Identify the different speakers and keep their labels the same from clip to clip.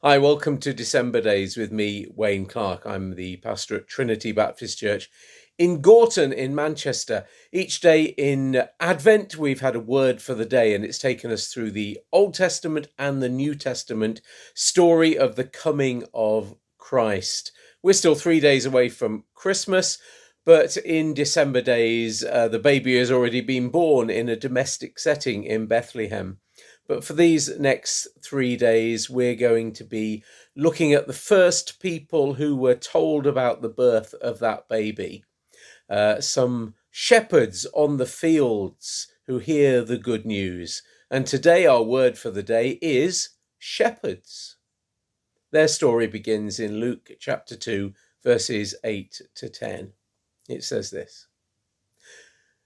Speaker 1: Hi, welcome to December Days with me, Wayne Clark. I'm the pastor at Trinity Baptist Church in Gorton in Manchester. Each day in Advent, we've had a word for the day, and it's taken us through the Old Testament and the New Testament story of the coming of Christ. We're still 3 days away from Christmas, but in December Days, the baby has already been born in a domestic setting in Bethlehem. But for these next 3 days, we're going to be looking at the first people who were told about the birth of that baby. Some shepherds on the fields who hear the good news. And today our word for the day is shepherds. Their story begins in Luke chapter 2, verses 8 to 10. It says this.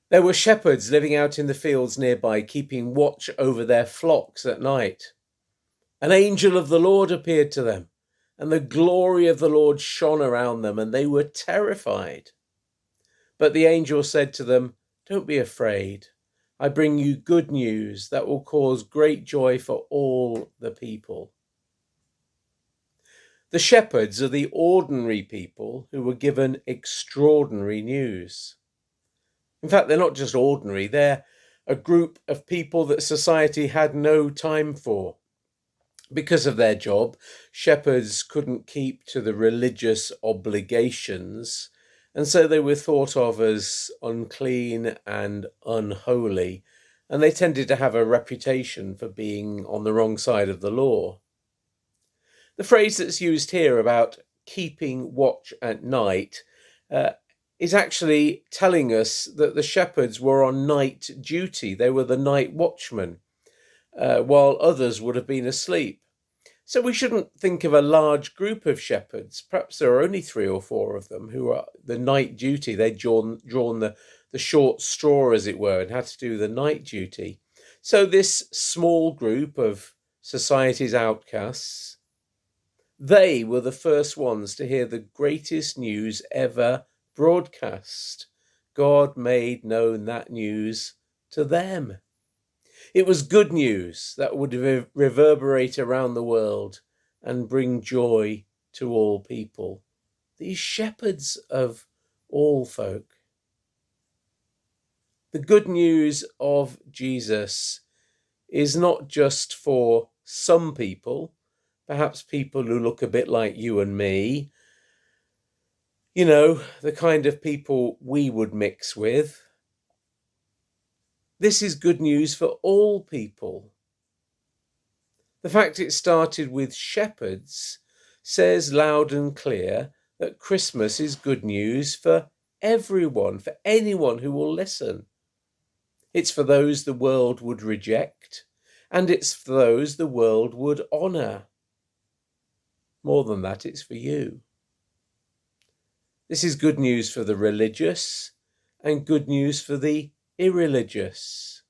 Speaker 1: There were shepherds living out in the fields nearby, keeping watch over their flocks at night. An angel of the Lord appeared to them, and the glory of the Lord shone around them, and they were terrified. But the angel said to them, "Don't be afraid. I bring you good news that will cause great joy for all the people." The shepherds are the ordinary people who were given extraordinary news. In fact, they're not just ordinary, they're a group of people that society had no time for. Because of their job, shepherds couldn't keep to the religious obligations, and so they were thought of as unclean and unholy, and they tended to have a reputation for being on the wrong side of the law. The phrase that's used here about keeping watch at night is actually telling us that the shepherds were on night duty. They were the night watchmen, while others would have been asleep. So we shouldn't think of a large group of shepherds. Perhaps there are only 3 or 4 of them who are the night duty. They'd drawn the short straw, as it were, and had to do the night duty. So this small group of society's outcasts, they were the first ones to hear the greatest news ever broadcast. God made known that news to them. It was good news that would reverberate around the world and bring joy to all people. These shepherds of all folk. The good news of Jesus is not just for some people, perhaps people who look a bit like you and me, you know, the kind of people we would mix with. This is good news for all people. The fact it started with shepherds says loud and clear that Christmas is good news for everyone, for anyone who will listen. It's for those the world would reject, and it's for those the world would honour. More than that, it's for you. This is good news for the religious and good news for the irreligious.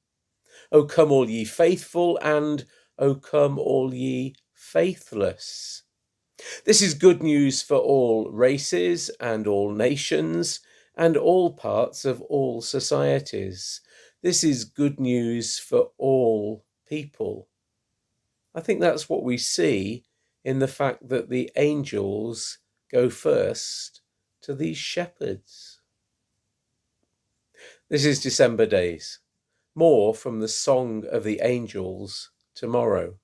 Speaker 1: O come all ye faithful, and O come all ye faithless. This is good news for all races and all nations and all parts of all societies. This is good news for all people. I think that's what we see in the fact that the angels go first to these shepherds. This is December Days. More from the Song of the Angels tomorrow.